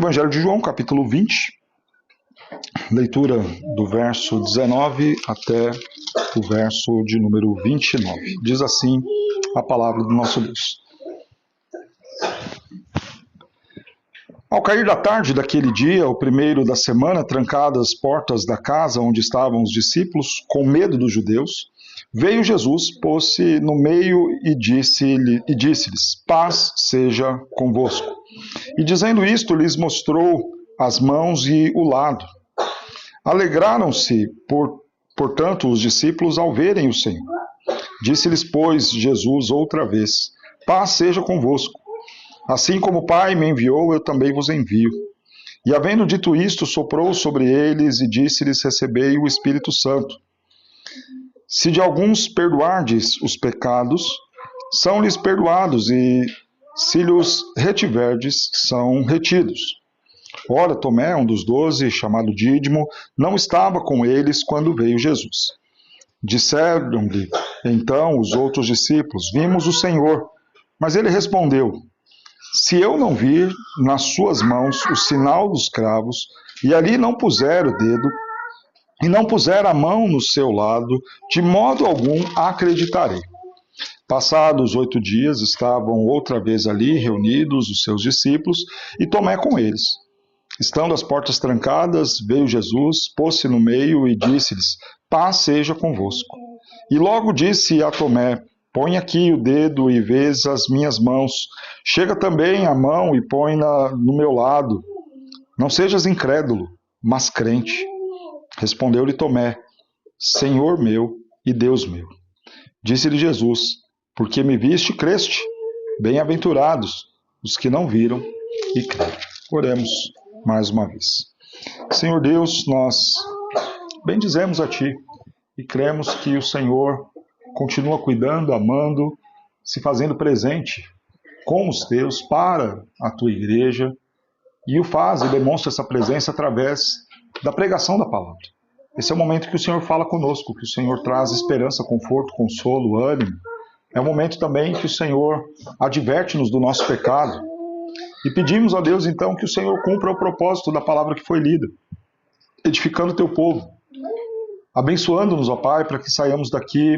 Evangelho de João, capítulo 20, leitura do verso 19 até o verso de número 29. Diz assim a palavra do nosso Deus. Ao cair da tarde daquele dia, o primeiro da semana, trancadas as portas da casa onde estavam os discípulos, com medo dos judeus, veio Jesus, pôs-se no meio e disse-lhes: Paz seja convosco. E dizendo isto, lhes mostrou as mãos e o lado. Alegraram-se, portanto, os discípulos ao verem o Senhor. Disse-lhes, pois, Jesus outra vez: Paz seja convosco. Assim como o Pai me enviou, eu também vos envio. E havendo dito isto, soprou sobre eles e disse-lhes: Recebei o Espírito Santo. Se de alguns perdoardes os pecados, são-lhes perdoados, e se lhes retiverdes, são retidos. Ora, Tomé, um dos 12, chamado Dídimo, não estava com eles quando veio Jesus. Disseram-lhe então os outros discípulos: Vimos o Senhor. Mas ele respondeu: Se eu não vir nas suas mãos o sinal dos cravos, e ali não puser o dedo, e não puser a mão no seu lado, de modo algum acreditarei. Passados 8 dias, estavam outra vez ali reunidos os seus discípulos, e Tomé com eles. Estando as portas trancadas, veio Jesus, pôs-se no meio e disse-lhes: Paz seja convosco. E logo disse a Tomé: Põe aqui o dedo e vês as minhas mãos. Chega também a mão e põe-na no meu lado. Não sejas incrédulo, mas crente. Respondeu-lhe Tomé: Senhor meu e Deus meu. Disse-lhe Jesus: Porque me viste, creste. Bem-aventurados os que não viram e creram. Oremos mais uma vez. Senhor Deus, nós bendizemos a Ti e cremos que o Senhor continua cuidando, amando, se fazendo presente com os Teus para a Tua igreja, e o faz e demonstra essa presença através da pregação da palavra. Esse é o momento que o Senhor fala conosco, que o Senhor traz esperança, conforto, consolo, ânimo. É o momento também que o Senhor adverte-nos do nosso pecado. E pedimos a Deus então que o Senhor cumpra o propósito da palavra que foi lida, edificando o Teu povo, abençoando-nos, ó Pai, para que saiamos daqui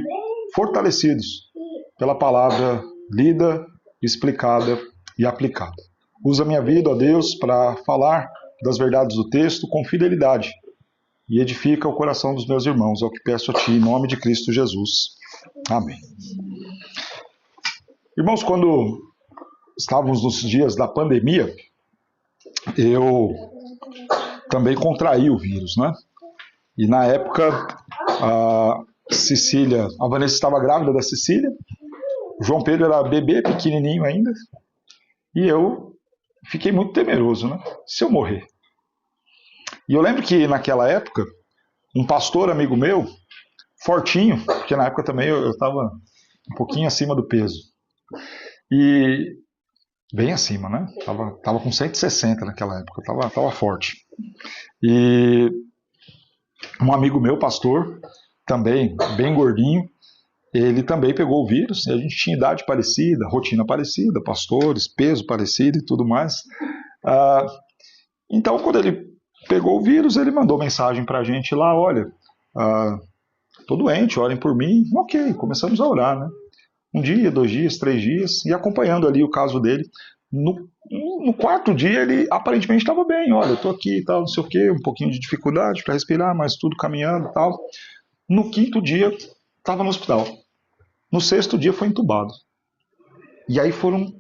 fortalecidos pela palavra lida, explicada e aplicada. Usa a minha vida, ó Deus, para falar das verdades do texto com fidelidade e edifica o coração dos meus irmãos. É o que peço a Ti, em nome de Cristo Jesus. Amém. Irmãos, quando estávamos nos dias da pandemia, eu também contraí o vírus, né? E na época, a Vanessa estava grávida da Cecília, o João Pedro era bebê, pequenininho ainda, e eu fiquei muito temeroso, né? Se eu morrer. E eu lembro que naquela época, um pastor amigo meu, fortinho, porque na época também eu estava um pouquinho acima do peso, e bem acima, né? Tava com 160 naquela época, tava forte. E um amigo meu, pastor, também bem gordinho, ele também pegou o vírus, e a gente tinha idade parecida, rotina parecida, pastores, peso parecido e tudo mais. Então, quando ele pegou o vírus, ele mandou mensagem pra gente lá: olha, tô doente, orem por mim. Ok, começamos a orar, né? 1 dia, 2 dias, 3 dias, e acompanhando ali o caso dele. No 4º dia, ele aparentemente estava bem. Olha, eu tô aqui e tal, não sei o quê, um pouquinho de dificuldade para respirar, mas tudo caminhando e tal. No 5º dia, estava no hospital. No 6º dia, foi entubado. E aí foram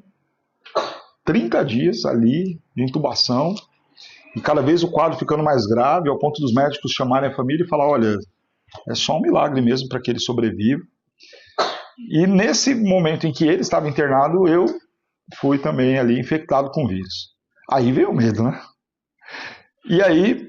30 dias ali de intubação, e cada vez o quadro ficando mais grave, ao ponto dos médicos chamarem a família e falar: olha, é só um milagre mesmo para que ele sobreviva. E nesse momento em que ele estava internado, eu fui também ali infectado com vírus. Aí veio o medo, né? E aí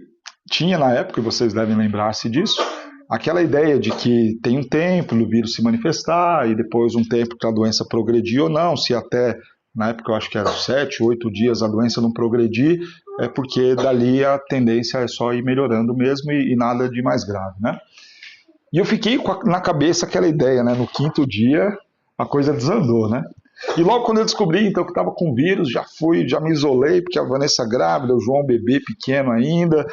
tinha na época, e vocês devem lembrar-se disso, aquela ideia de que tem um tempo no vírus se manifestar, e depois um tempo para a doença progredir ou não, se até, na época eu acho que eram 7, 8 dias a doença não progredir, é porque dali a tendência é só ir melhorando mesmo e nada de mais grave, né? E eu fiquei na cabeça aquela ideia, né? No 5º dia a coisa desandou, né? E logo quando eu descobri então que estava com vírus, já me isolei, porque a Vanessa grávida, o João bebê pequeno ainda,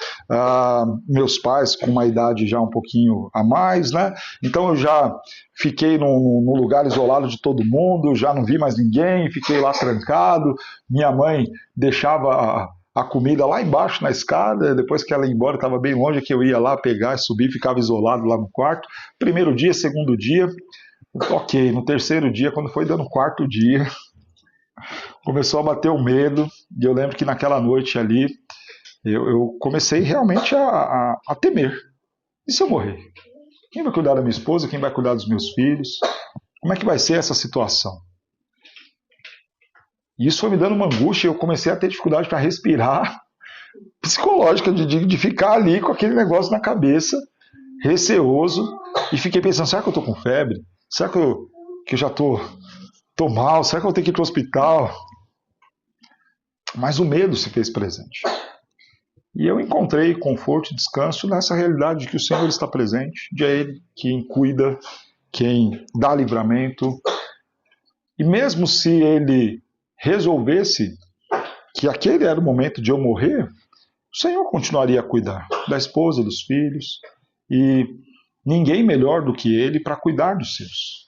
meus pais com uma idade já um pouquinho a mais, né? Então eu já fiquei num lugar isolado de todo mundo, já não vi mais ninguém, fiquei lá trancado. Minha mãe deixava a comida lá embaixo na escada, depois que ela ia embora, estava bem longe, que eu ia lá pegar, subir, ficava isolado lá no quarto. Primeiro dia, segundo dia, ok. No terceiro dia, quando foi dando o quarto dia, começou a bater o medo, e eu lembro que naquela noite ali, eu comecei realmente a temer. E se eu morrer? Quem vai cuidar da minha esposa? Quem vai cuidar dos meus filhos? Como é que vai ser essa situação? E isso foi me dando uma angústia, eu comecei a ter dificuldade para respirar, psicológica, de ficar ali com aquele negócio na cabeça, receoso, e fiquei pensando, será que eu estou com febre? Será que eu já estou mal? Será que eu vou ter que ir para o hospital? Mas o medo se fez presente. E eu encontrei conforto e descanso nessa realidade de que o Senhor está presente, de é Ele quem cuida, quem dá livramento. E mesmo se Ele resolvesse que aquele era o momento de eu morrer, o Senhor continuaria a cuidar da esposa, dos filhos, e ninguém melhor do que Ele para cuidar dos seus.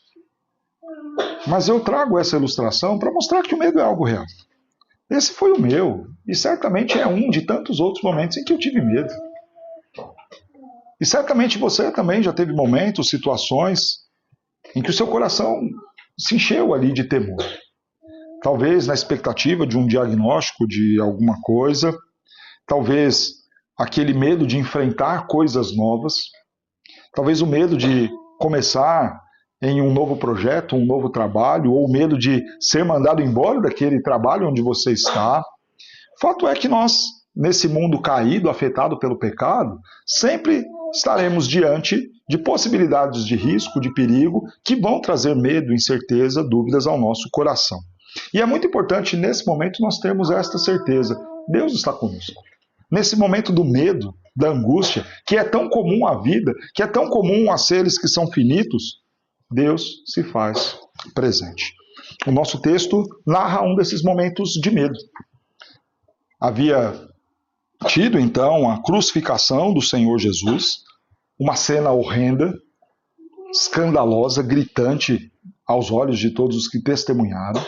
Mas eu trago essa ilustração para mostrar que o medo é algo real. Esse foi o meu, e certamente é um de tantos outros momentos em que eu tive medo. E certamente você também já teve momentos, situações, em que o seu coração se encheu ali de temor. Talvez na expectativa de um diagnóstico de alguma coisa, talvez aquele medo de enfrentar coisas novas, talvez o medo de começar em um novo projeto, um novo trabalho, ou o medo de ser mandado embora daquele trabalho onde você está. Fato é que nós, nesse mundo caído, afetado pelo pecado, sempre estaremos diante de possibilidades de risco, de perigo, que vão trazer medo, incerteza, dúvidas ao nosso coração. E é muito importante, nesse momento, nós termos esta certeza. Deus está conosco. Nesse momento do medo, da angústia, que é tão comum à vida, que é tão comum a seres que são finitos, Deus se faz presente. O nosso texto narra um desses momentos de medo. Havia tido, então, a crucificação do Senhor Jesus, uma cena horrenda, escandalosa, gritante aos olhos de todos os que testemunharam.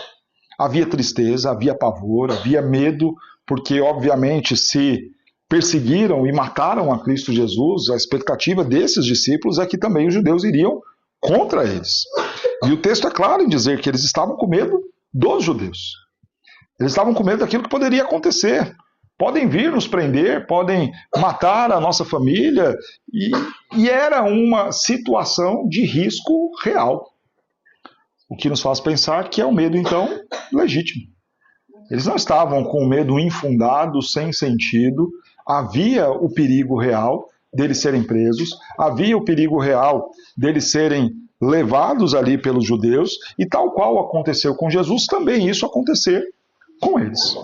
Havia tristeza, havia pavor, havia medo, porque, obviamente, se perseguiram e mataram a Cristo Jesus, a expectativa desses discípulos é que também os judeus iriam contra eles. E o texto é claro em dizer que eles estavam com medo dos judeus. Eles estavam com medo daquilo que poderia acontecer. Podem vir nos prender, podem matar a nossa família, e era uma situação de risco real. O que nos faz pensar que é um medo, então, legítimo. Eles não estavam com medo infundado, sem sentido. Havia o perigo real deles serem presos, havia o perigo real deles serem levados ali pelos judeus, e tal qual aconteceu com Jesus, também isso acontecer com eles.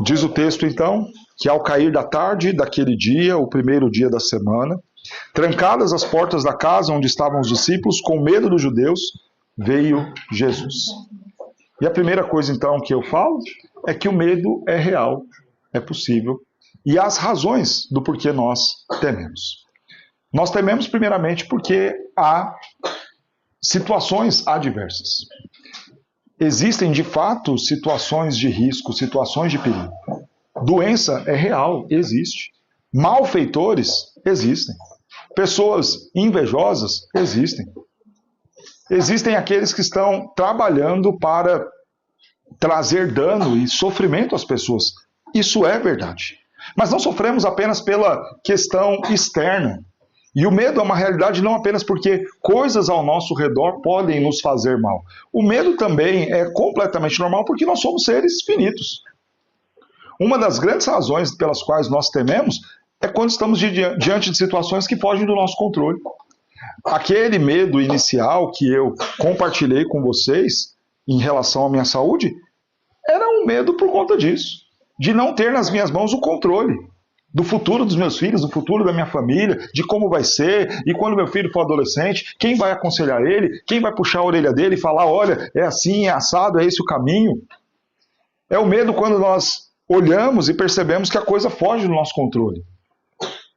Diz o texto, então, que ao cair da tarde daquele dia, o primeiro dia da semana, trancadas as portas da casa onde estavam os discípulos, com medo dos judeus, veio Jesus. E a primeira coisa, então, que eu falo é que o medo é real, é possível, e há as razões do porquê nós tememos. Nós tememos, primeiramente, porque há situações adversas. Existem, de fato, situações de risco, situações de perigo. Doença é real, existe. Malfeitores existem. Pessoas invejosas existem. Existem aqueles que estão trabalhando para trazer dano e sofrimento às pessoas. Isso é verdade. Mas não sofremos apenas pela questão externa. E o medo é uma realidade não apenas porque coisas ao nosso redor podem nos fazer mal. O medo também é completamente normal porque nós somos seres finitos. Uma das grandes razões pelas quais nós tememos é quando estamos diante de situações que fogem do nosso controle. Aquele medo inicial que eu compartilhei com vocês em relação à minha saúde era um medo por conta disso, de não ter nas minhas mãos o controle. do futuro dos meus filhos, do futuro da minha família, de como vai ser, e quando meu filho for adolescente, quem vai aconselhar ele, quem vai puxar a orelha dele e falar, olha, é assim, é assado, é esse o caminho. É o medo quando nós olhamos e percebemos que a coisa foge do nosso controle.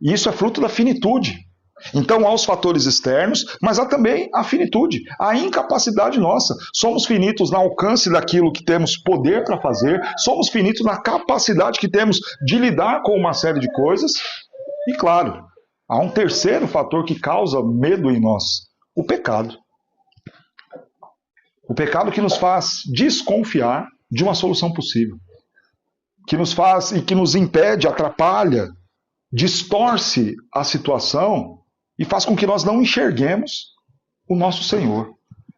E isso é fruto da finitude. Então há os fatores externos, mas há também a finitude, a incapacidade nossa. Somos finitos no alcance daquilo que temos poder para fazer, somos finitos na capacidade que temos de lidar com uma série de coisas. E claro, há um terceiro fator que causa medo em nós, o pecado. O pecado que nos faz desconfiar de uma solução possível, que nos faz e que nos impede, atrapalha, distorce a situação e faz com que nós não enxerguemos o nosso Senhor,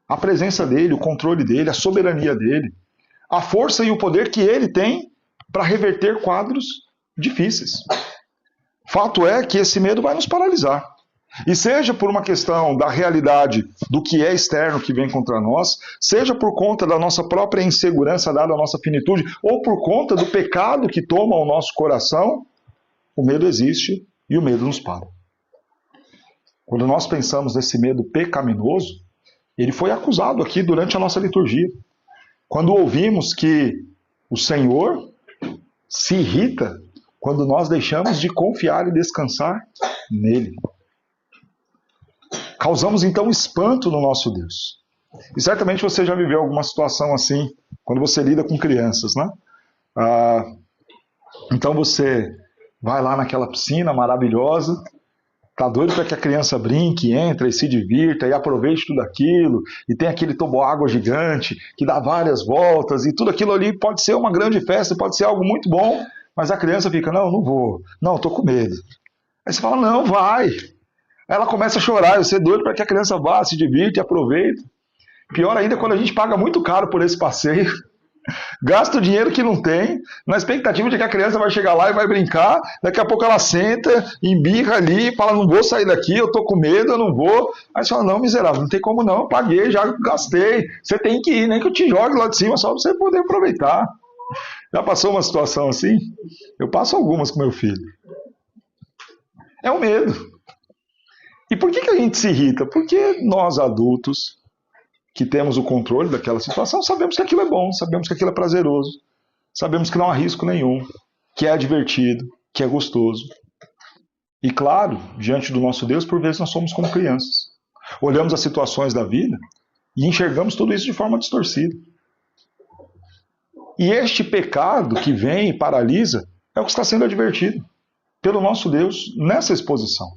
a presença dele, o controle dele, a soberania dele, a força e o poder que ele tem para reverter quadros difíceis. Fato é que esse medo vai nos paralisar. E seja por uma questão da realidade do que é externo que vem contra nós, seja por conta da nossa própria insegurança dada a nossa finitude, ou por conta do pecado que toma o nosso coração, o medo existe e o medo nos para. Quando nós pensamos nesse medo pecaminoso, ele foi acusado aqui durante a nossa liturgia. Quando ouvimos que o Senhor se irrita quando nós deixamos de confiar e descansar nele. Causamos então espanto no nosso Deus. E certamente você já viveu alguma situação assim, quando você lida com crianças, né? Então você vai lá naquela piscina maravilhosa, tá doido para que a criança brinque, entre e se divirta e aproveite tudo aquilo, e tem aquele toboágua gigante que dá várias voltas, e tudo aquilo ali pode ser uma grande festa, pode ser algo muito bom, mas a criança fica, não, não vou, não, tô com medo. Aí você fala, não, vai. Aí ela começa a chorar, você é doido para que a criança vá, se divirte, aproveite. Pior ainda quando a gente paga muito caro por esse passeio, gasta o dinheiro que não tem, na expectativa de que a criança vai chegar lá e vai brincar, daqui a pouco ela senta, embirra ali, fala, não vou sair daqui, eu tô com medo, eu não vou. Aí você fala, não, miserável, não tem como não, eu paguei, já gastei, você tem que ir, nem que eu te jogue lá de cima, só pra você poder aproveitar. Já passou uma situação assim? Eu passo algumas com meu filho. É o medo. E por que a gente se irrita? Porque nós adultos, que temos o controle daquela situação, sabemos que aquilo é bom, sabemos que aquilo é prazeroso, sabemos que não há risco nenhum, que é divertido, que é gostoso. E claro, diante do nosso Deus, por vezes nós somos como crianças. Olhamos as situações da vida e enxergamos tudo isso de forma distorcida. E este pecado que vem e paralisa é o que está sendo advertido pelo nosso Deus nessa exposição.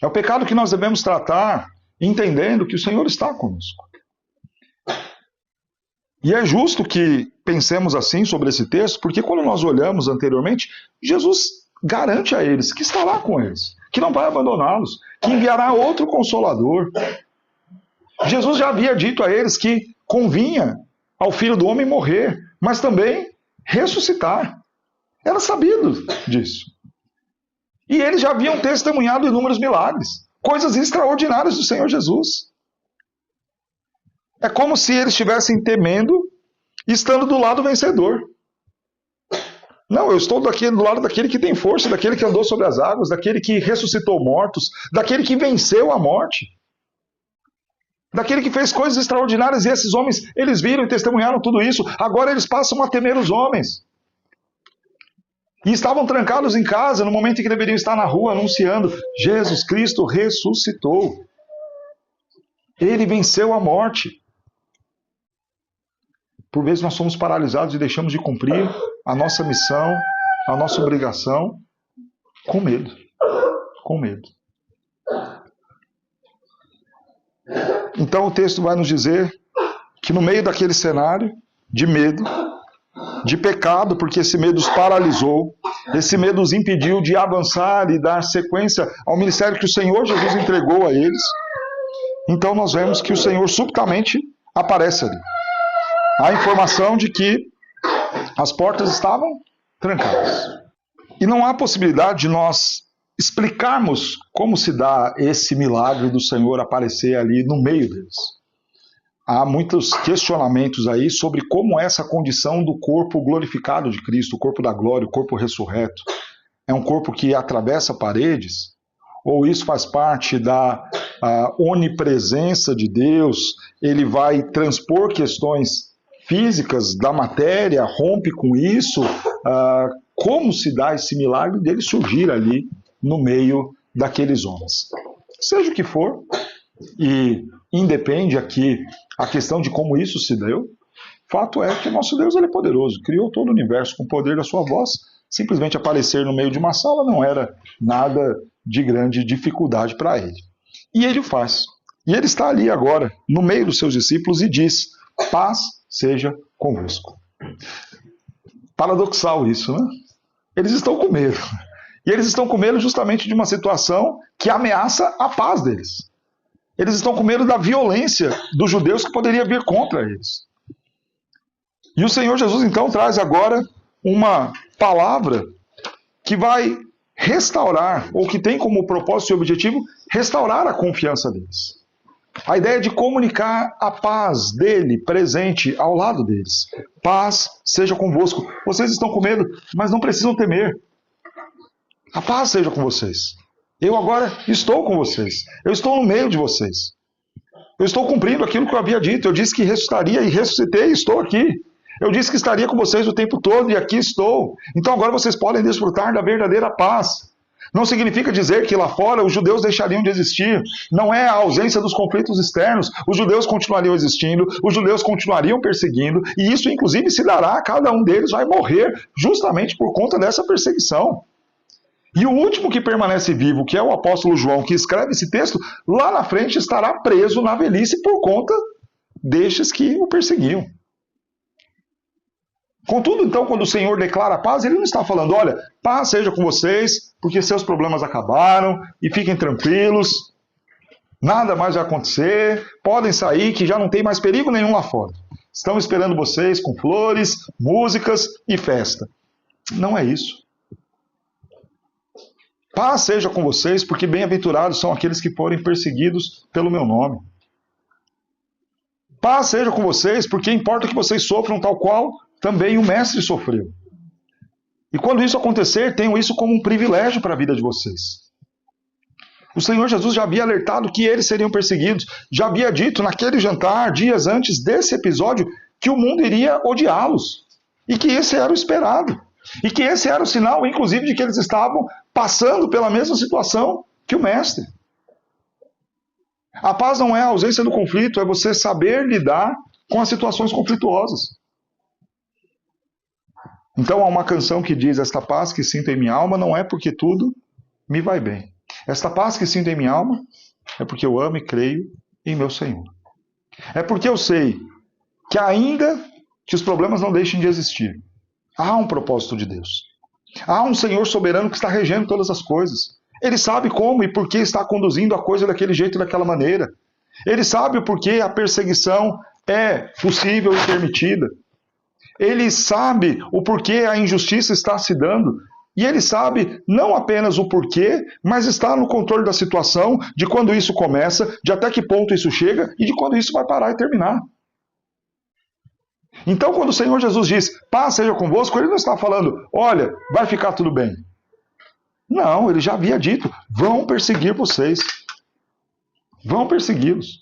É o pecado que nós devemos tratar entendendo que o Senhor está conosco. E é justo que pensemos assim sobre esse texto, porque quando nós olhamos anteriormente, Jesus garante a eles que estará com eles, que não vai abandoná-los, que enviará outro Consolador. Jesus já havia dito a eles que convinha ao Filho do Homem morrer, mas também ressuscitar. Era sabido disso. E eles já haviam testemunhado inúmeros milagres, coisas extraordinárias do Senhor Jesus. É como se eles estivessem temendo, estando do lado vencedor. Não, eu estou do lado daquele que tem força, daquele que andou sobre as águas, daquele que ressuscitou mortos, daquele que venceu a morte, daquele que fez coisas extraordinárias. E esses homens, eles viram e testemunharam tudo isso. Agora eles passam a temer os homens. E estavam trancados em casa no momento em que deveriam estar na rua anunciando: Jesus Cristo ressuscitou. Ele venceu a morte. Por vezes nós somos paralisados e deixamos de cumprir a nossa missão, a nossa obrigação, com medo. Com medo. Então o texto vai nos dizer que no meio daquele cenário de medo, de pecado, porque esse medo os paralisou, esse medo os impediu de avançar e dar sequência ao ministério que o Senhor Jesus entregou a eles. Então nós vemos que o Senhor subitamente aparece ali. A informação de que as portas estavam trancadas. E não há possibilidade de nós explicarmos como se dá esse milagre do Senhor aparecer ali no meio deles. Há muitos questionamentos aí sobre como é essa condição do corpo glorificado de Cristo, o corpo da glória, o corpo ressurreto. é um corpo que atravessa paredes? Ou isso faz parte da onipresença de Deus? Ele vai transpor questões físicas da matéria, rompe com isso? Como se dá esse milagre dele surgir ali no meio daqueles homens? Seja o que for, e independe aqui a questão de como isso se deu, fato é que o nosso Deus ele é poderoso, criou todo o universo com o poder da sua voz. Simplesmente aparecer no meio de uma sala não era nada de grande dificuldade para ele. E ele o faz. E ele está ali agora, no meio dos seus discípulos, e diz: paz seja convosco. Paradoxal isso, né? Eles estão com medo. E eles estão com medo justamente de uma situação que ameaça a paz deles. Eles estão com medo da violência dos judeus que poderia vir contra eles. E o Senhor Jesus então traz agora uma palavra que vai restaurar, ou que tem como propósito e objetivo, restaurar a confiança deles. A ideia de comunicar a paz dele presente ao lado deles. Paz seja convosco. Vocês estão com medo, mas não precisam temer. A paz seja com vocês. Eu agora estou com vocês. Eu estou no meio de vocês. Eu estou cumprindo aquilo que eu havia dito. Eu disse que ressuscitaria e ressuscitei e estou aqui. Eu disse que estaria com vocês o tempo todo e aqui estou. Então agora vocês podem desfrutar da verdadeira paz. Não significa dizer que lá fora os judeus deixariam de existir. Não é a ausência dos conflitos externos. Os judeus continuariam existindo, os judeus continuariam perseguindo, e isso inclusive se dará, cada um deles vai morrer justamente por conta dessa perseguição. E o último que permanece vivo, que é o apóstolo João, que escreve esse texto, lá na frente estará preso na velhice por conta destes que o perseguiam. Contudo, então, quando o Senhor declara paz, ele não está falando: olha, paz seja com vocês, porque seus problemas acabaram, e fiquem tranquilos, nada mais vai acontecer, podem sair que já não tem mais perigo nenhum lá fora. Estão esperando vocês com flores, músicas e festa. Não é isso. Paz seja com vocês, porque bem-aventurados são aqueles que forem perseguidos pelo meu nome. Paz seja com vocês, porque importa que vocês sofram tal qual também o Mestre sofreu. E quando isso acontecer, tenham isso como um privilégio para a vida de vocês. O Senhor Jesus já havia alertado que eles seriam perseguidos. Já havia dito naquele jantar, dias antes desse episódio, que o mundo iria odiá-los. E que esse era o esperado. E que esse era o sinal, inclusive, de que eles estavam passando pela mesma situação que o Mestre. A paz não é a ausência do conflito, é você saber lidar com as situações conflituosas. Então há uma canção que diz: esta paz que sinto em minha alma não é porque tudo me vai bem. Esta paz que sinto em minha alma é porque eu amo e creio em meu Senhor. É porque eu sei que ainda que os problemas não deixem de existir, há um propósito de Deus. Há um Senhor soberano que está regendo todas as coisas. Ele sabe como e por que está conduzindo a coisa daquele jeito e daquela maneira. Ele sabe o porquê a perseguição é possível e permitida. Ele sabe o porquê a injustiça está se dando. E ele sabe não apenas o porquê, mas está no controle da situação, de quando isso começa, de até que ponto isso chega e de quando isso vai parar e terminar. Então, quando o Senhor Jesus diz: paz seja convosco, ele não está falando: olha, vai ficar tudo bem. Não, ele já havia dito: vão perseguir vocês. Vão persegui-los.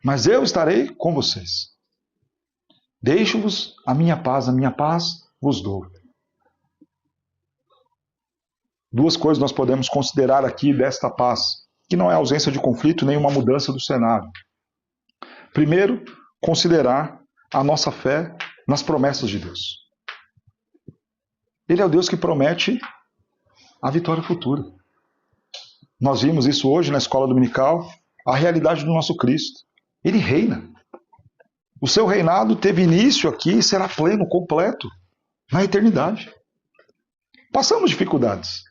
Mas eu estarei com vocês. Deixo-vos a minha paz vos dou. Duas coisas nós podemos considerar aqui desta paz, que não é ausência de conflito nem uma mudança do cenário. Primeiro, considerar a nossa fé nas promessas de Deus. Ele é o Deus que promete a vitória futura. Nós vimos isso hoje na escola dominical, a realidade do nosso Cristo. Ele reina. O seu reinado teve início aqui e será pleno, completo, na eternidade. Passamos dificuldades.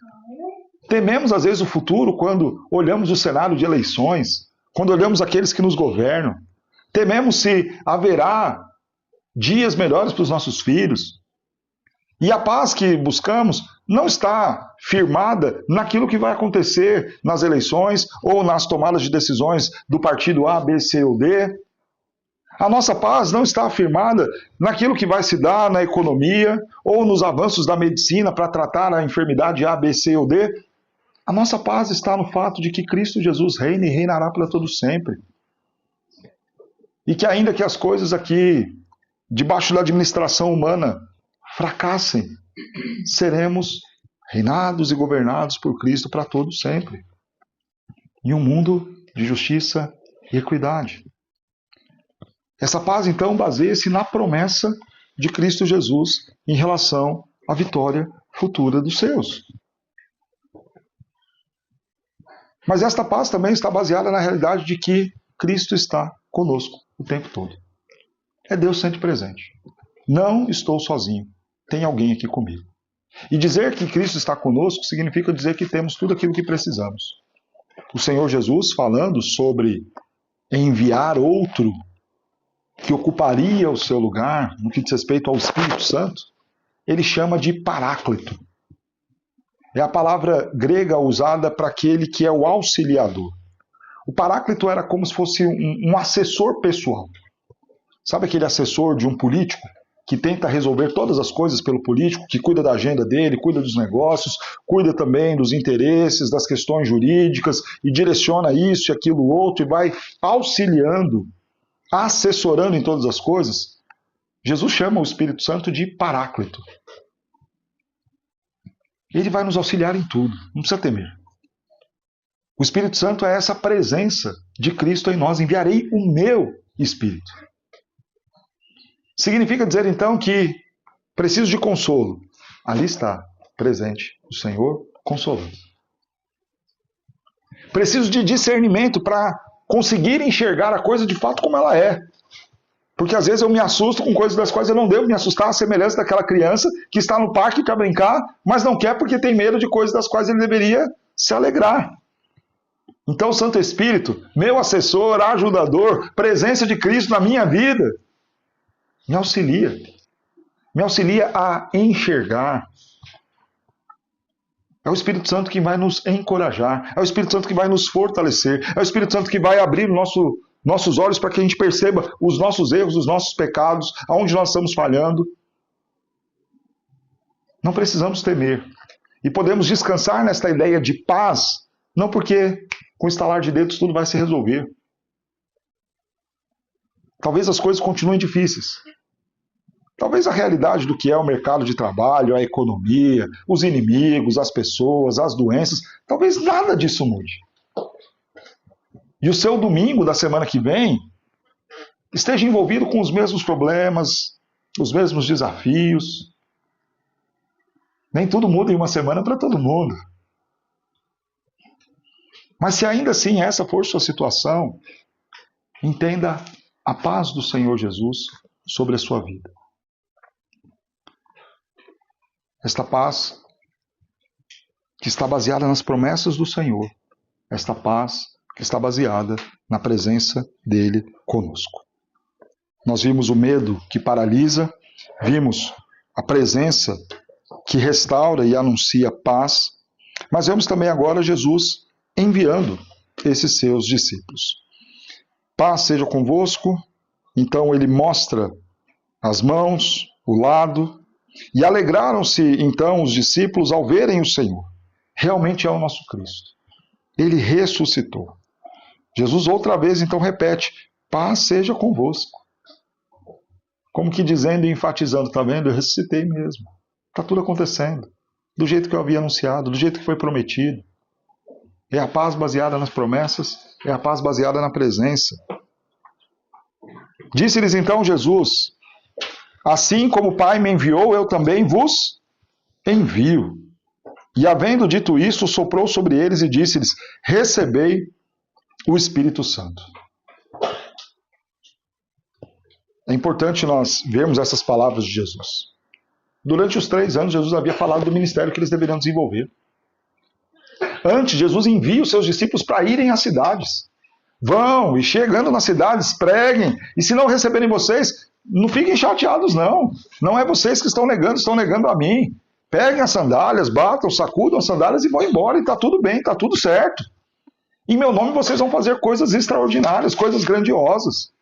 Tememos às vezes o futuro quando olhamos o cenário de eleições, quando olhamos aqueles que nos governam. Tememos se haverá dias melhores para os nossos filhos. E a paz que buscamos não está firmada naquilo que vai acontecer nas eleições ou nas tomadas de decisões do partido A, B, C ou D. A nossa paz não está afirmada naquilo que vai se dar na economia ou nos avanços da medicina para tratar a enfermidade A, B, C ou D. A nossa paz está no fato de que Cristo Jesus reina e reinará para todo sempre. E que ainda que as coisas aqui, debaixo da administração humana, fracassem, seremos reinados e governados por Cristo para todo sempre. Em um mundo de justiça e equidade. Essa paz, então, baseia-se na promessa de Cristo Jesus em relação à vitória futura dos seus. Mas esta paz também está baseada na realidade de que Cristo está conosco o tempo todo. É Deus sempre presente. Não estou sozinho. Tem alguém aqui comigo. E dizer que Cristo está conosco significa dizer que temos tudo aquilo que precisamos. O Senhor Jesus, falando sobre enviar outro que ocuparia o seu lugar, no que diz respeito ao Espírito Santo, ele chama de Paráclito. É a palavra grega usada para aquele que é o auxiliador. O Paráclito era como se fosse um assessor pessoal. Sabe aquele assessor de um político que tenta resolver todas as coisas pelo político, que cuida da agenda dele, cuida dos negócios, cuida também dos interesses, das questões jurídicas e direciona isso e aquilo outro e vai auxiliando, assessorando em todas as coisas? Jesus chama o Espírito Santo de Paráclito. Ele vai nos auxiliar em tudo, não precisa temer. O Espírito Santo é essa presença de Cristo em nós. Enviarei o meu Espírito. Significa dizer então que preciso de consolo. Ali está, presente, o Senhor consolando. Preciso de discernimento para conseguir enxergar a coisa de fato como ela é. Porque às vezes eu me assusto com coisas das quais eu não devo me assustar, a semelhança daquela criança que está no parque para brincar, mas não quer porque tem medo de coisas das quais ele deveria se alegrar. Então o Santo Espírito, meu assessor, ajudador, presença de Cristo na minha vida, me auxilia. Me auxilia a enxergar. É o Espírito Santo que vai nos encorajar. É o Espírito Santo que vai nos fortalecer. É o Espírito Santo que vai abrir nossos olhos para que a gente perceba os nossos erros, os nossos pecados, aonde nós estamos falhando. Não precisamos temer. E podemos descansar nesta ideia de paz, não porque com o estalar de dedos tudo vai se resolver. Talvez as coisas continuem difíceis. Talvez a realidade do que é o mercado de trabalho, a economia, os inimigos, as pessoas, as doenças, talvez nada disso mude. E o seu domingo da semana que vem esteja envolvido com os mesmos problemas, os mesmos desafios. Nem tudo muda em uma semana para todo mundo. Mas se ainda assim essa for sua situação, entenda a paz do Senhor Jesus sobre a sua vida. Esta paz que está baseada nas promessas do Senhor. Esta paz que está baseada na presença dele conosco. Nós vimos o medo que paralisa, vimos a presença que restaura e anuncia paz, mas vemos também agora Jesus enviando esses seus discípulos. Paz seja convosco. Então ele mostra as mãos, o lado, e alegraram-se então os discípulos ao verem o Senhor. Realmente é o nosso Cristo. Ele ressuscitou. Jesus outra vez então repete, paz seja convosco. Como que dizendo e enfatizando, está vendo? Eu ressuscitei mesmo. Está tudo acontecendo. Do jeito que eu havia anunciado, do jeito que foi prometido. É a paz baseada nas promessas, é a paz baseada na presença. Disse-lhes então Jesus, assim como o Pai me enviou, eu também vos envio. E havendo dito isso, soprou sobre eles e disse-lhes, recebei o Espírito Santo. É importante nós vermos essas palavras de Jesus. Durante os 3 anos, Jesus havia falado do ministério que eles deveriam desenvolver. Antes, Jesus envia os seus discípulos para irem às cidades. Vão, e chegando nas cidades, preguem. E se não receberem vocês, não fiquem chateados, não. Não é vocês que estão negando a mim. Peguem as sandálias, batam, sacudam as sandálias e vão embora. E está tudo bem, está tudo certo. Em meu nome vocês vão fazer coisas extraordinárias, coisas grandiosas.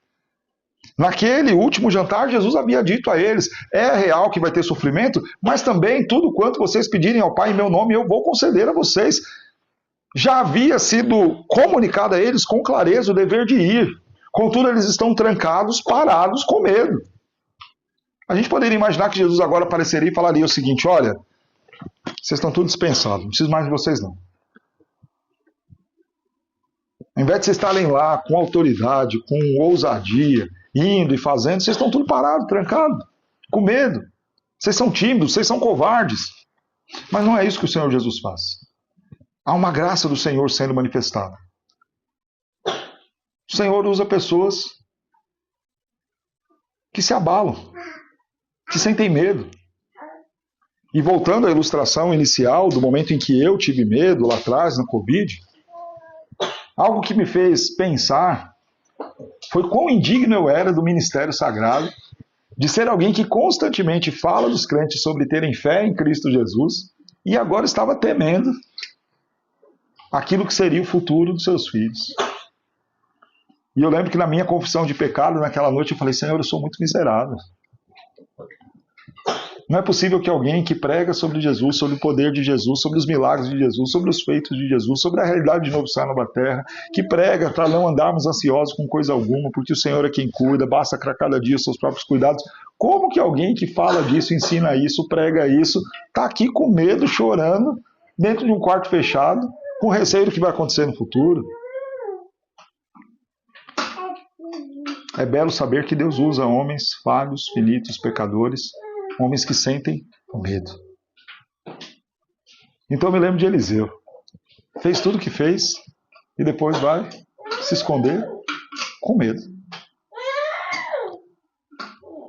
Naquele último jantar, Jesus havia dito a eles: é real que vai ter sofrimento, mas também tudo quanto vocês pedirem ao Pai em meu nome, eu vou conceder a vocês. Já havia sido comunicado a eles com clareza o dever de ir. Contudo, eles estão trancados, parados, com medo. A gente poderia imaginar que Jesus agora apareceria e falaria o seguinte: olha, vocês estão tudo dispensados, não preciso mais de vocês não. Ao invés de vocês estarem lá com autoridade, com ousadia, indo e fazendo, vocês estão tudo parados, trancados, com medo. Vocês são tímidos, vocês são covardes. Mas não é isso que o Senhor Jesus faz. Há uma graça do Senhor sendo manifestada. O Senhor usa pessoas que se abalam, que sentem medo. E voltando à ilustração inicial do momento em que eu tive medo lá atrás, na Covid, algo que me fez pensar foi quão indigno eu era do ministério sagrado, de ser alguém que constantemente fala dos crentes sobre terem fé em Cristo Jesus e agora estava temendo aquilo que seria o futuro dos seus filhos. E eu lembro que na minha confissão de pecado, naquela noite, eu falei: Senhor, eu sou muito miserável. Não é possível que alguém que prega sobre Jesus, sobre o poder de Jesus, sobre os milagres de Jesus, sobre os feitos de Jesus, sobre a realidade de novo céu e nova terra, que prega para não andarmos ansiosos com coisa alguma, porque o Senhor é quem cuida, basta para cada dia os seus próprios cuidados. Como que alguém que fala disso, ensina isso, prega isso, está aqui com medo, chorando, dentro de um quarto fechado, com receio do que vai acontecer no futuro? É belo saber que Deus usa homens falhos, finitos, pecadores, homens que sentem medo. Então eu me lembro de Eliseu. Fez tudo o que fez e depois vai se esconder com medo.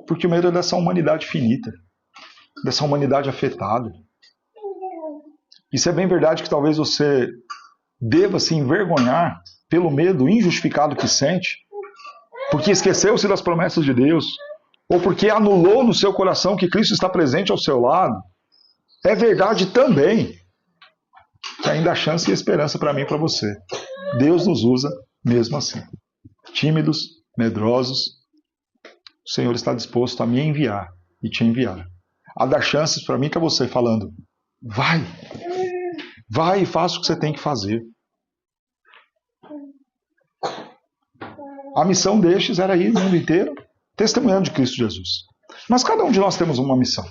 Porque o medo é dessa humanidade finita, dessa humanidade afetada. Isso é bem verdade que talvez você deva se envergonhar pelo medo injustificado que sente, porque esqueceu-se das promessas de Deus, ou porque anulou no seu coração que Cristo está presente ao seu lado. É verdade também que ainda há chance e esperança para mim e para você. Deus nos usa mesmo assim. Tímidos, medrosos, o Senhor está disposto a me enviar e te enviar. A dar chances para mim e para você, falando: vai e faça o que você tem que fazer. A missão destes era ir no mundo inteiro testemunhando de Cristo Jesus. Mas cada um de nós temos uma missão.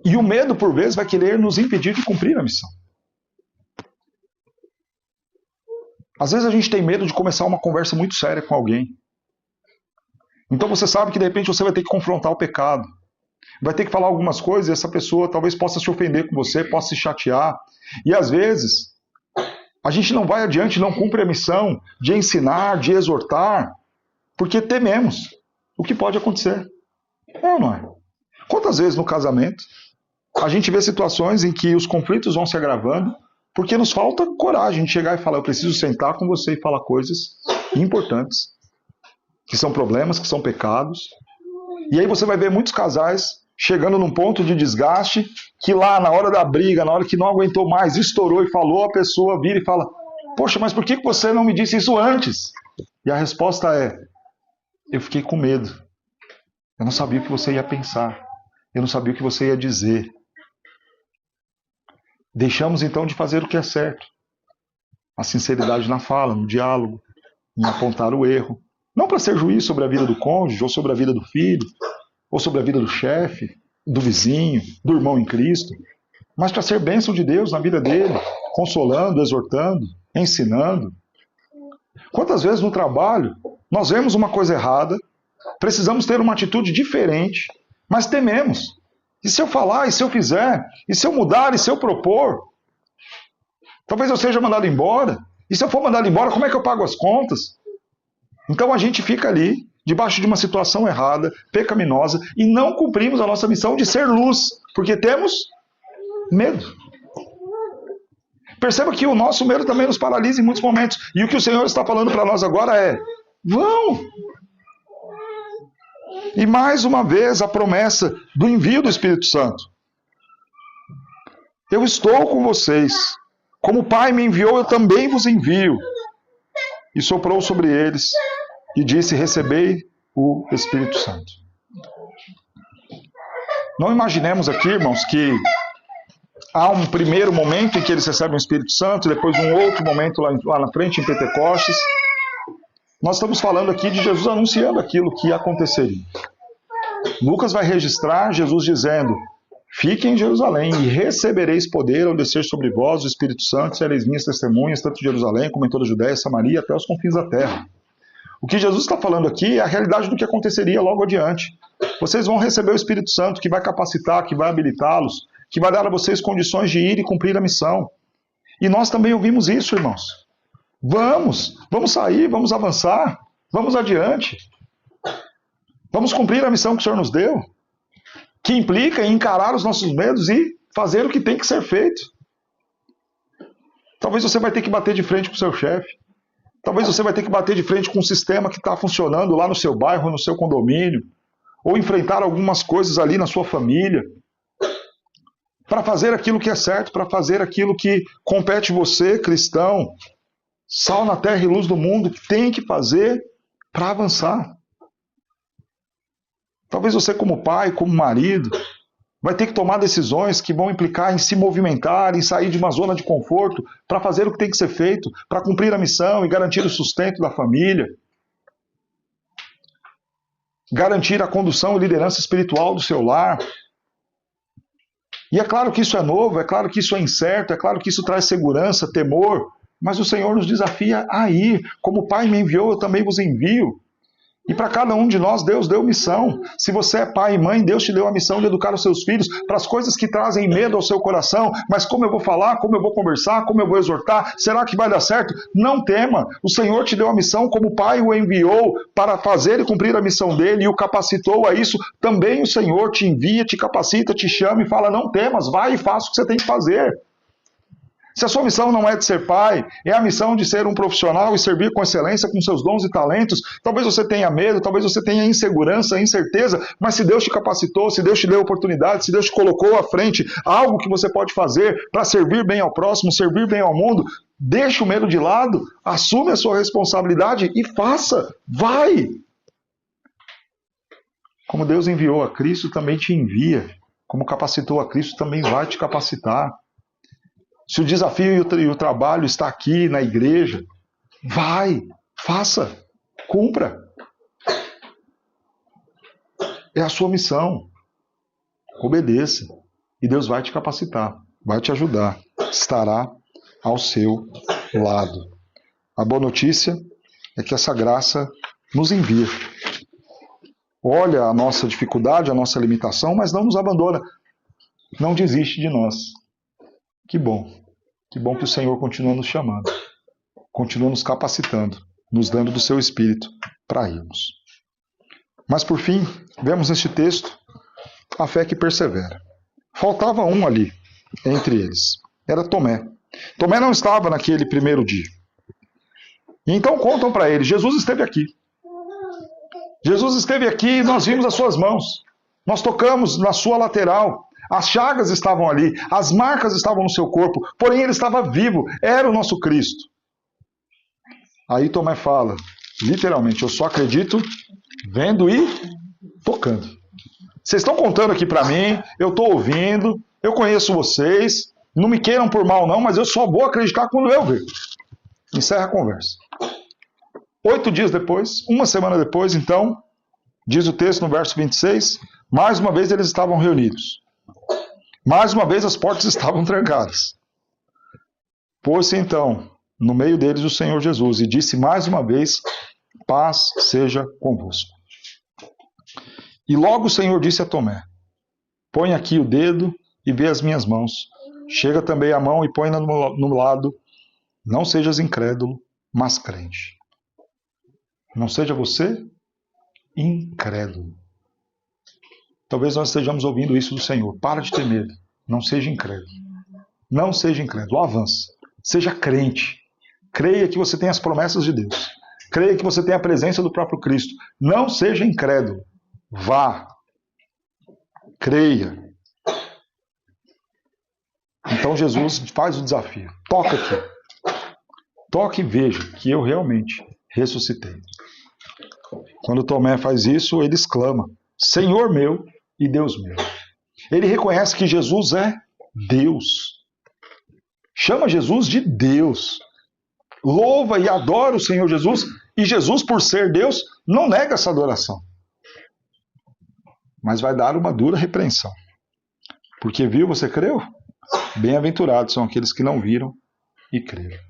E o medo, por vezes, vai querer nos impedir de cumprir a missão. Às vezes a gente tem medo de começar uma conversa muito séria com alguém. Então você sabe que de repente você vai ter que confrontar o pecado. Vai ter que falar algumas coisas e essa pessoa talvez possa se ofender com você, possa se chatear. E às vezes a gente não vai adiante, não cumpre a missão de ensinar, de exortar, porque tememos o que pode acontecer. É ou não é? Quantas vezes no casamento a gente vê situações em que os conflitos vão se agravando porque nos falta coragem de chegar e falar: eu preciso sentar com você e falar coisas importantes, que são problemas, que são pecados. E aí você vai ver muitos casais chegando num ponto de desgaste que lá na hora da briga, na hora que não aguentou mais, estourou e falou, a pessoa vira e fala: poxa, mas por que você não me disse isso antes? E a resposta é: eu fiquei com medo. Eu não sabia o que você ia pensar. Eu não sabia o que você ia dizer. Deixamos então de fazer o que é certo. A sinceridade na fala, no diálogo, em apontar o erro. Não para ser juiz sobre a vida do cônjuge, ou sobre a vida do filho, ou sobre a vida do chefe, do vizinho, do irmão em Cristo, mas para ser bênção de Deus na vida dele, consolando, exortando, ensinando. Quantas vezes no trabalho nós vemos uma coisa errada, precisamos ter uma atitude diferente, mas tememos. E se eu falar, e se eu fizer, e se eu mudar, e se eu propor? Talvez eu seja mandado embora. E se eu for mandado embora, como é que eu pago as contas? Então a gente fica ali, debaixo de uma situação errada, pecaminosa, e não cumprimos a nossa missão de ser luz, porque temos medo. Perceba que o nosso medo também nos paralisa em muitos momentos. E o que o Senhor está falando para nós agora é: vão! E mais uma vez a promessa do envio do Espírito Santo. Eu estou com vocês. Como o Pai me enviou, eu também vos envio. E soprou sobre eles. e disse: recebei o Espírito Santo. Não imaginemos aqui, irmãos, que há um primeiro momento em que eles recebem o Espírito Santo, depois um outro momento lá na frente, em Pentecostes. Nós estamos falando aqui de Jesus anunciando aquilo que aconteceria. Lucas vai registrar Jesus dizendo: fiquem em Jerusalém e recebereis poder ao descer sobre vós o Espírito Santo, e sereis minhas testemunhas, tanto em Jerusalém como em toda a Judéia, Samaria, até os confins da terra. O que Jesus está falando aqui é a realidade do que aconteceria logo adiante. Vocês vão receber o Espírito Santo, que vai capacitar, que vai habilitá-los, que vai dar a vocês condições de ir e cumprir a missão. E nós também ouvimos isso, irmãos. Vamos sair, vamos avançar, vamos adiante. Vamos cumprir a missão que o Senhor nos deu, que implica em encarar os nossos medos e fazer o que tem que ser feito. Talvez você vai ter que bater de frente com o seu chefe. Talvez você vai ter que bater de frente com um sistema que está funcionando lá no seu bairro, no seu condomínio, ou enfrentar algumas coisas ali na sua família, para fazer aquilo que é certo, para fazer aquilo que compete você, cristão, sal na terra e luz do mundo, tem que fazer para avançar. Talvez você, como pai, como marido, vai ter que tomar decisões que vão implicar em se movimentar, em sair de uma zona de conforto para fazer o que tem que ser feito, para cumprir a missão e garantir o sustento da família, garantir a condução e liderança espiritual do seu lar. E é claro que isso é novo, é claro que isso é incerto, é claro que isso traz segurança, temor, mas o Senhor nos desafia a ir. Como o Pai me enviou, eu também vos envio. E para cada um de nós, Deus deu missão. Se você é pai e mãe, Deus te deu a missão de educar os seus filhos para as coisas que trazem medo ao seu coração. Mas como eu vou falar, como eu vou conversar, como eu vou exortar? Será que vai dar certo? Não tema. O Senhor te deu a missão como o Pai o enviou para fazer e cumprir a missão dele e o capacitou a isso. Também o Senhor te envia, te capacita, te chama e fala: não temas, vai e faça o que você tem que fazer. Se a sua missão não é de ser pai, é a missão de ser um profissional e servir com excelência com seus dons e talentos, talvez você tenha medo, talvez você tenha insegurança, incerteza, mas se Deus te capacitou, se Deus te deu oportunidade, se Deus te colocou à frente algo que você pode fazer para servir bem ao próximo, servir bem ao mundo, deixa o medo de lado, assume a sua responsabilidade e faça, vai! Como Deus enviou a Cristo, também te envia. Como capacitou a Cristo, também vai te capacitar. Se o desafio e o trabalho está aqui na igreja, vai, faça, cumpra. É a sua missão. Obedeça. E Deus vai te capacitar, vai te ajudar, estará ao seu lado. A boa notícia é que essa graça nos envia. Olha a nossa dificuldade, a nossa limitação, mas não nos abandona. Não desiste de nós. Que bom que o Senhor continua nos chamando, continua nos capacitando, nos dando do seu Espírito para irmos. Mas por fim, vemos neste texto a fé que persevera. Faltava um ali, entre eles, era Tomé. Tomé não estava naquele primeiro dia. E então contam para ele: Jesus esteve aqui. Jesus esteve aqui e nós vimos as suas mãos. Nós tocamos na sua lateral. As chagas estavam ali, as marcas estavam no seu corpo, porém ele estava vivo, era o nosso Cristo. Aí Tomé fala, literalmente: eu só acredito vendo e tocando. Vocês estão contando aqui para mim, eu estou ouvindo, eu conheço vocês, não me queiram por mal não, mas eu só vou acreditar quando eu ver. Encerra a conversa. 8 dias depois, uma semana depois, então, diz o texto no verso 26, mais uma vez eles estavam reunidos. Mais uma vez as portas estavam trancadas. Pôs-se então no meio deles o Senhor Jesus e disse mais uma vez: paz seja convosco. E logo o Senhor disse a Tomé: põe aqui o dedo e vê as minhas mãos. Chega também a mão e põe-na no lado. Não sejas incrédulo, mas crente. Não seja você incrédulo. Talvez nós estejamos ouvindo isso do Senhor. Para de ter medo. Não seja incrédulo. Não seja incrédulo. Avança. Seja crente. Creia que você tem as promessas de Deus. Creia que você tem a presença do próprio Cristo. Não seja incrédulo. Vá. Creia. Então Jesus faz o desafio. Toca aqui. Toque e veja que eu realmente ressuscitei. Quando Tomé faz isso, ele exclama: Senhor meu e Deus meu. Ele reconhece que Jesus é Deus. Chama Jesus de Deus. Louva e adora o Senhor Jesus. E Jesus, por ser Deus, não nega essa adoração. Mas vai dar uma dura repreensão. Porque viu, você creu? Bem-aventurados são aqueles que não viram e creram.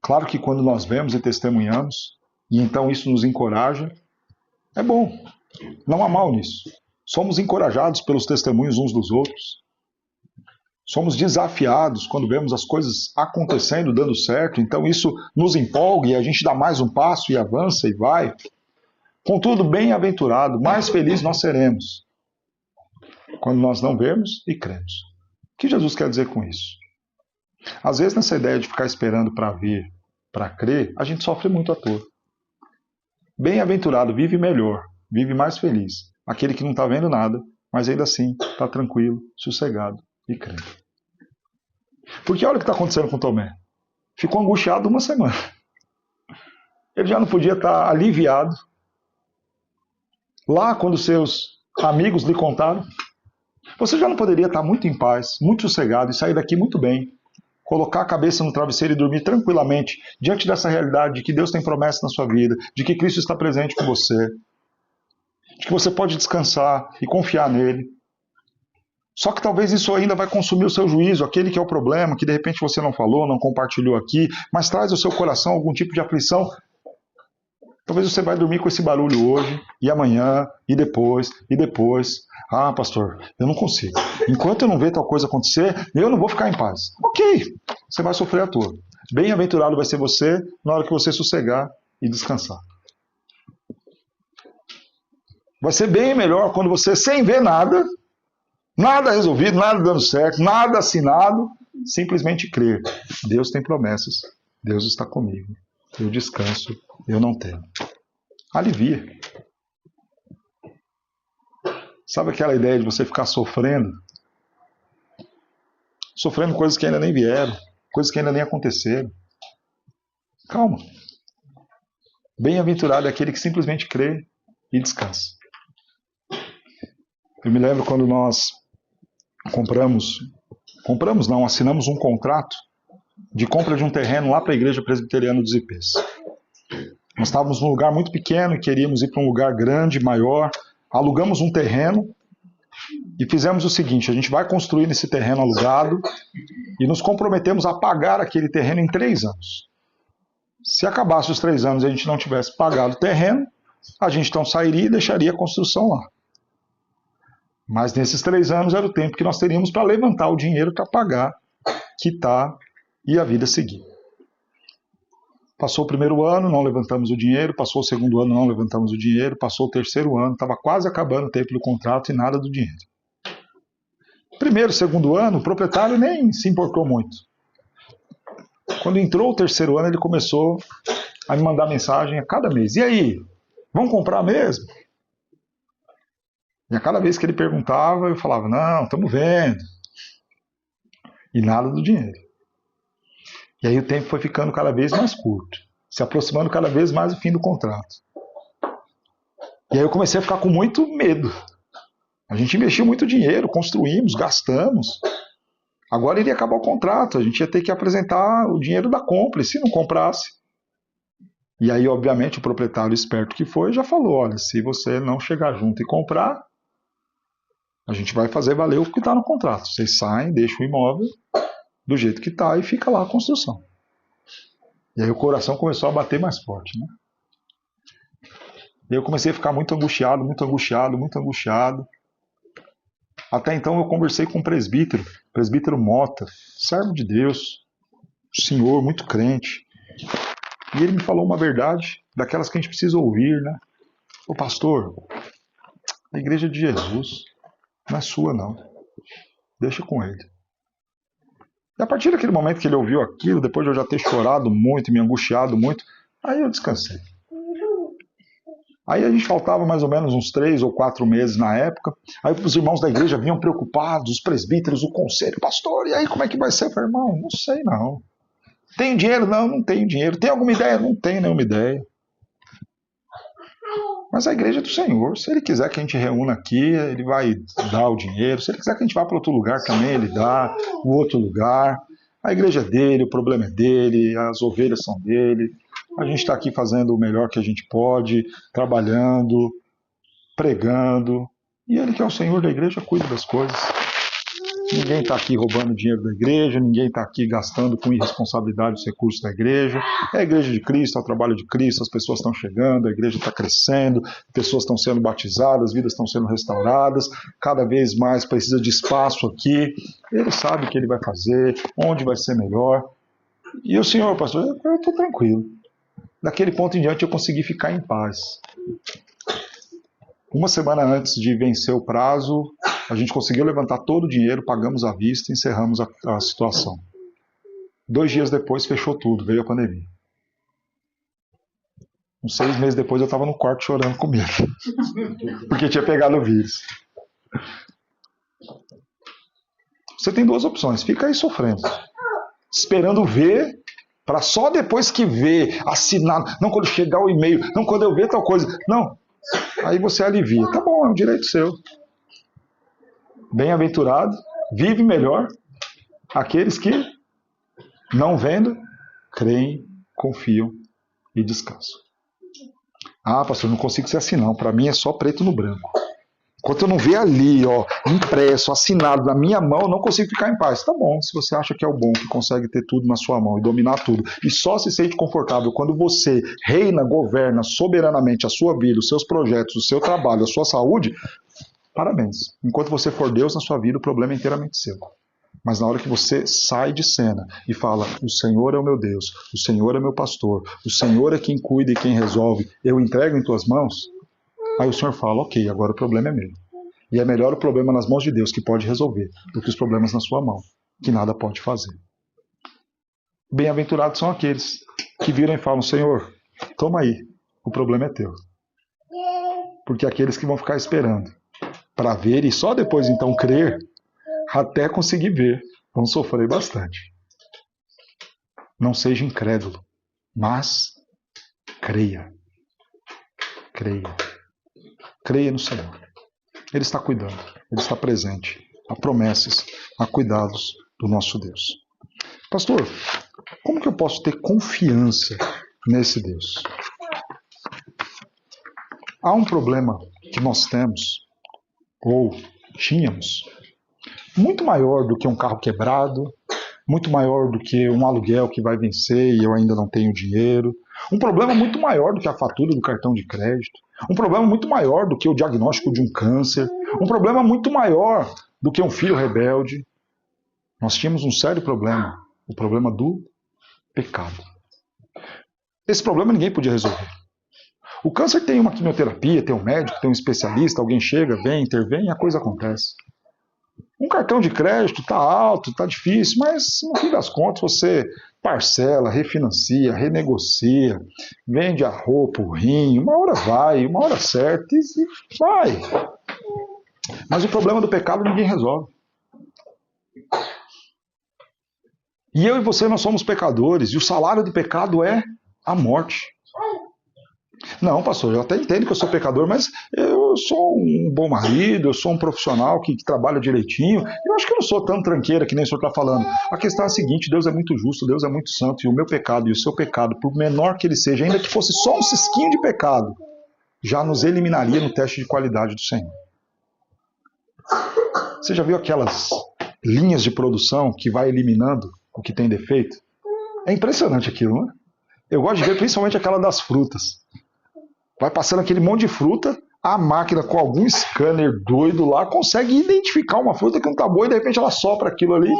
Claro que quando nós vemos e testemunhamos, e então isso nos encoraja, é bom. Não há mal nisso. Somos encorajados pelos testemunhos uns dos outros. Somos desafiados quando vemos as coisas acontecendo, dando certo, então isso nos empolga e a gente dá mais um passo e avança e vai. Contudo, bem-aventurado, mais feliz nós seremos quando nós não vemos e cremos. O que Jesus quer dizer com isso? Às vezes, nessa ideia de ficar esperando para ver, para crer, a gente sofre muito à toa. Bem-aventurado, vive melhor, vive mais feliz. Aquele que não está vendo nada, mas ainda assim está tranquilo, sossegado e crendo. Porque olha o que está acontecendo com Tomé. Ficou angustiado uma semana. Ele já não podia estar aliviado. Lá, quando seus amigos lhe contaram, você já não poderia estar muito em paz, muito sossegado e sair daqui muito bem, colocar a cabeça no travesseiro e dormir tranquilamente diante dessa realidade de que Deus tem promessa na sua vida, de que Cristo está presente com você, de que você pode descansar e confiar nele. Só que talvez isso ainda vai consumir o seu juízo, aquele que é o problema, que de repente você não falou, não compartilhou aqui, mas traz ao seu coração algum tipo de aflição. Talvez você vai dormir com esse barulho hoje, e amanhã, e depois, e depois. Ah, pastor, eu não consigo. Enquanto eu não ver tal coisa acontecer, eu não vou ficar em paz. Ok, você vai sofrer à toa. Bem-aventurado vai ser você na hora que você sossegar e descansar. Vai ser bem melhor quando você, sem ver nada, nada resolvido, nada dando certo, nada assinado, simplesmente crer. Deus tem promessas, Deus está comigo. Eu descanso, eu não temo. Alivia. Sabe aquela ideia de você ficar sofrendo? Sofrendo coisas que ainda nem vieram, coisas que ainda nem aconteceram. Calma. Bem-aventurado é aquele que simplesmente crê e descansa. Eu me lembro quando nós assinamos um contrato de compra de um terreno lá para a Igreja Presbiteriana dos Ipês. Nós estávamos num lugar muito pequeno e queríamos ir para um lugar grande, maior. Alugamos um terreno e fizemos o seguinte: a gente vai construir nesse terreno alugado e nos comprometemos a pagar aquele terreno em 3 anos. Se acabasse os 3 anos e a gente não tivesse pagado o terreno, a gente então sairia e deixaria a construção lá. Mas nesses 3 anos era o tempo que nós teríamos para levantar o dinheiro para pagar, quitar e a vida seguir. Passou o primeiro ano, não levantamos o dinheiro. Passou o segundo ano, não levantamos o dinheiro. Passou o terceiro ano, estava quase acabando o tempo do contrato e nada do dinheiro. Primeiro, segundo ano, o proprietário nem se importou muito. Quando entrou o terceiro ano, ele começou a me mandar mensagem a cada mês. E aí, vamos comprar mesmo? E a cada vez que ele perguntava, eu falava: não, estamos vendo. E nada do dinheiro. E aí o tempo foi ficando cada vez mais curto, se aproximando cada vez mais do fim do contrato. E aí eu comecei a ficar com muito medo. A gente investiu muito dinheiro, construímos, gastamos. Agora iria acabar o contrato, a gente ia ter que apresentar o dinheiro da compra, e se não comprasse? E aí, obviamente, o proprietário esperto que foi já falou: olha, se você não chegar junto e comprar, a gente vai fazer valer o que está no contrato. Vocês saem, deixam o imóvel do jeito que está e fica lá a construção. E aí o coração começou a bater mais forte, né? E eu comecei a ficar muito angustiado, muito angustiado, muito angustiado. Até então eu conversei com o presbítero Mota, servo de Deus, senhor, muito crente. E ele me falou uma verdade, daquelas que a gente precisa ouvir, né? Ô pastor, a igreja de Jesus não é sua não, deixa com ele. E a partir daquele momento que ele ouviu aquilo, depois de eu já ter chorado muito, me angustiado muito, aí eu descansei. Aí a gente faltava mais ou menos uns 3 ou 4 meses na época. Aí os irmãos da igreja vinham preocupados, os presbíteros, o conselho: pastor, e aí como é que vai ser? Eu falei: irmão, não sei não. Tem dinheiro? Não, não tenho dinheiro. Tem alguma ideia? Não tenho nenhuma ideia. Mas a igreja é do Senhor. Se Ele quiser que a gente reúna aqui, Ele vai dar o dinheiro. Se Ele quiser que a gente vá para outro lugar também, Ele dá o outro lugar. A igreja é dele, o problema é dele, as ovelhas são dele. A gente está aqui fazendo o melhor que a gente pode, trabalhando, pregando. E Ele, que é o Senhor da igreja, cuida das coisas. Ninguém está aqui roubando dinheiro da igreja, ninguém está aqui gastando com irresponsabilidade os recursos da igreja. É a igreja de Cristo, é o trabalho de Cristo, as pessoas estão chegando, a igreja está crescendo, pessoas estão sendo batizadas, vidas estão sendo restauradas, cada vez mais precisa de espaço aqui. Ele sabe o que ele vai fazer, onde vai ser melhor. E o senhor, pastor, eu estou tranquilo. Daquele ponto em diante eu consegui ficar em paz. Uma semana antes de vencer o prazo, a gente conseguiu levantar todo o dinheiro, pagamos à vista e encerramos a situação. 2 dias depois fechou tudo, veio a pandemia. Uns 6 meses depois eu estava no quarto chorando com medo, porque tinha pegado o vírus. Você tem 2 opções, fica aí sofrendo, esperando ver, para só depois que ver, assinar, não quando chegar o e-mail, não quando eu ver tal coisa, não. Aí você alivia. Tá bom, é um direito seu. Bem-aventurado, vive melhor aqueles que, não vendo, creem, confiam e descansam. Ah, pastor, não consigo ser assim não. Para mim é só preto no branco. Enquanto eu não ver ali, ó, impresso, assinado na minha mão, eu não consigo ficar em paz. Tá bom, se você acha que é o bom, que consegue ter tudo na sua mão e dominar tudo, e só se sente confortável quando você reina, governa soberanamente a sua vida, os seus projetos, o seu trabalho, a sua saúde, parabéns. Enquanto você for Deus na sua vida, o problema é inteiramente seu. Mas na hora que você sai de cena e fala, o Senhor é o meu Deus, o Senhor é meu pastor, o Senhor é quem cuida e quem resolve, eu entrego em tuas mãos, aí o Senhor fala, ok, agora o problema é meu. E é melhor o problema nas mãos de Deus, que pode resolver, do que os problemas na sua mão, que nada pode fazer. Bem-aventurados são aqueles que viram e falam, Senhor, toma aí, o problema é teu. Porque aqueles que vão ficar esperando para ver e só depois então crer, até conseguir ver, vão sofrer bastante. Não seja incrédulo, mas creia. Creia. Creia no Senhor. Ele está cuidando, Ele está presente. Há promessas, há cuidados do nosso Deus. Pastor, como que eu posso ter confiança nesse Deus? Há um problema que nós temos, ou tínhamos, muito maior do que um carro quebrado, muito maior do que um aluguel que vai vencer e eu ainda não tenho dinheiro. Um problema muito maior do que a fatura do cartão de crédito. Um problema muito maior do que o diagnóstico de um câncer. Um problema muito maior do que um filho rebelde. Nós tínhamos um sério problema, o problema do pecado. Esse problema ninguém podia resolver. O câncer tem uma quimioterapia, tem um médico, tem um especialista, alguém chega, vem, intervém e a coisa acontece. Um cartão de crédito está alto, está difícil, mas no fim das contas você parcela, refinancia, renegocia, vende a roupa, o rim, uma hora vai, uma hora certa e vai. Mas o problema do pecado ninguém resolve. E eu e você, nós somos pecadores, e o salário do pecado é a morte. Não, pastor, eu até entendo que eu sou pecador, mas eu sou um bom marido, eu sou um profissional que trabalha direitinho. Eu acho que eu não sou tão tranqueira que nem o senhor está falando. A questão é a seguinte, Deus é muito justo, Deus é muito santo, e o meu pecado e o seu pecado, por menor que ele seja, ainda que fosse só um cisquinho de pecado, já nos eliminaria no teste de qualidade do Senhor. Você já viu aquelas linhas de produção que vai eliminando o que tem defeito? É impressionante aquilo, não é? Eu gosto de ver principalmente aquela das frutas. Vai passando aquele monte de fruta, a máquina com algum scanner doido lá consegue identificar uma fruta que não está boa e de repente ela sopra aquilo ali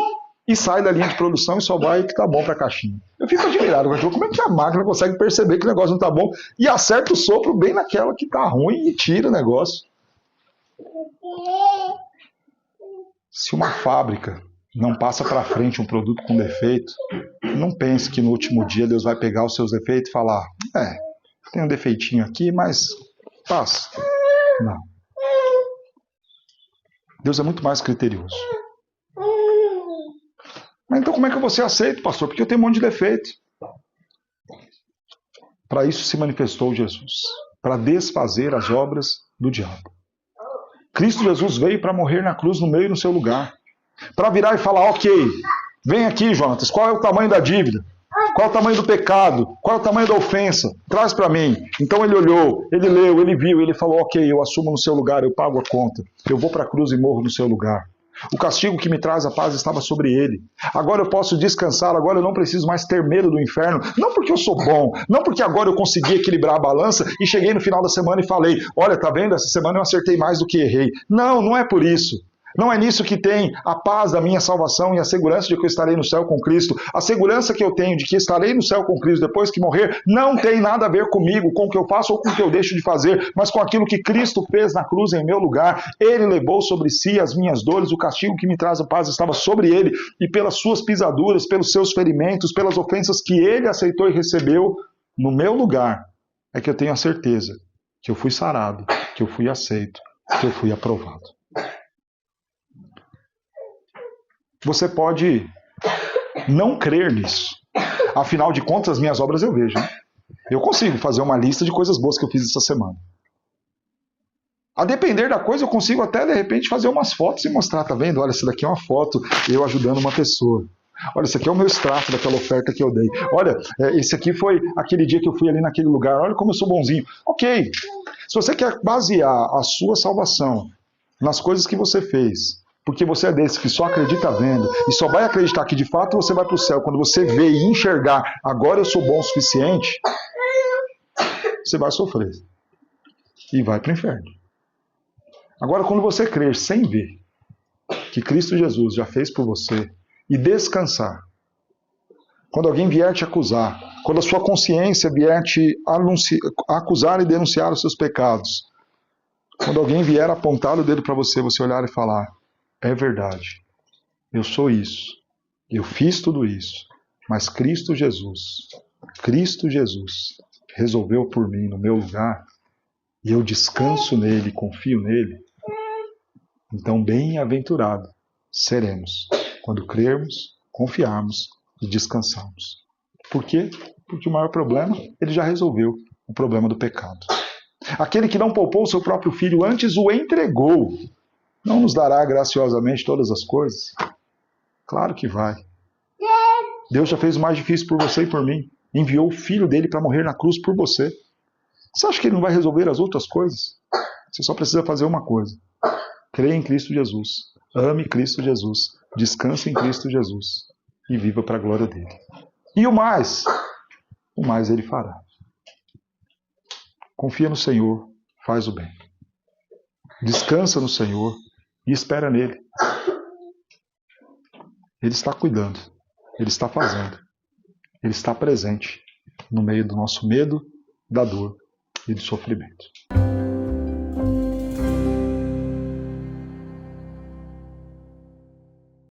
e sai da linha de produção e só vai que está bom para a caixinha. Eu fico admirado, como é que a máquina consegue perceber que o negócio não está bom e acerta o sopro bem naquela que está ruim e tira o negócio. Se uma fábrica não passa para frente um produto com defeito, não pense que no último dia Deus vai pegar os seus defeitos e falar, tem um defeitinho aqui, mas passa. Não. Deus é muito mais criterioso. Mas então como é que você aceita, pastor? Porque eu tenho um monte de defeito. Para isso se manifestou Jesus. para desfazer as obras do diabo. Cristo Jesus veio para morrer na cruz no meio no seu lugar. Para virar e falar, ok, vem aqui, Jonatas, qual é o tamanho da dívida? Qual é o tamanho do pecado? Qual é o tamanho da ofensa? Traz para mim. Então ele olhou, ele leu, ele viu, ele falou, ok, eu assumo no seu lugar, eu pago a conta. Eu vou para a cruz e morro no seu lugar. O castigo que me traz a paz estava sobre ele. Agora eu posso descansar, agora eu não preciso mais ter medo do inferno. Não porque eu sou bom, não porque agora eu consegui equilibrar a balança e cheguei no final da semana e falei, olha, tá vendo, essa semana eu acertei mais do que errei. Não, não é por isso. Não é nisso que tem a paz da minha salvação e a segurança de que eu estarei no céu com Cristo. A segurança que eu tenho de que estarei no céu com Cristo depois que morrer não tem nada a ver comigo, com o que eu faço ou com o que eu deixo de fazer, mas com aquilo que Cristo fez na cruz em meu lugar. Ele levou sobre si as minhas dores, o castigo que me traz a paz estava sobre ele, e pelas suas pisaduras, pelos seus ferimentos, pelas ofensas que ele aceitou e recebeu no meu lugar, é que eu tenho a certeza que eu fui sarado, que eu fui aceito, que eu fui aprovado. Você pode não crer nisso. Afinal de contas, as minhas obras eu vejo. Né? Eu consigo fazer uma lista de coisas boas que eu fiz essa semana. A depender da coisa, eu consigo até, de repente, fazer umas fotos e mostrar, tá vendo? Olha, essa daqui é uma foto eu ajudando uma pessoa. Olha, esse aqui é o meu extrato daquela oferta que eu dei. Olha, esse aqui foi aquele dia que eu fui ali naquele lugar. Olha como eu sou bonzinho. Ok. Se você quer basear a sua salvação nas coisas que você fez, porque você é desse que só acredita vendo e só vai acreditar que de fato você vai para o céu quando você vê e enxergar, agora eu sou bom o suficiente, você vai sofrer e vai para o inferno. Agora, quando você crer sem ver que Cristo Jesus já fez por você e descansar, quando alguém vier te acusar, quando a sua consciência vier te acusar e denunciar os seus pecados, quando alguém vier apontar o dedo para você, você olhar e falar, é verdade, eu sou isso, eu fiz tudo isso, mas Cristo Jesus resolveu por mim no meu lugar, e eu descanso nele, confio nele, então bem-aventurado seremos quando crermos, confiarmos e descansarmos. Por quê? Porque o maior problema, ele já resolveu, o problema do pecado. Aquele que não poupou o seu próprio filho, antes o entregou, não nos dará graciosamente todas as coisas? Claro que vai. Deus já fez o mais difícil por você e por mim. Enviou o filho dele para morrer na cruz por você. Você acha que ele não vai resolver as outras coisas? Você só precisa fazer uma coisa. Creia em Cristo Jesus. Ame Cristo Jesus. Descanse em Cristo Jesus. E viva para a glória dele. E o mais ele fará. Confia no Senhor. Faz o bem. Descansa no Senhor e espera nele. Ele está cuidando. Ele está fazendo. Ele está presente no meio do nosso medo, da dor e do sofrimento.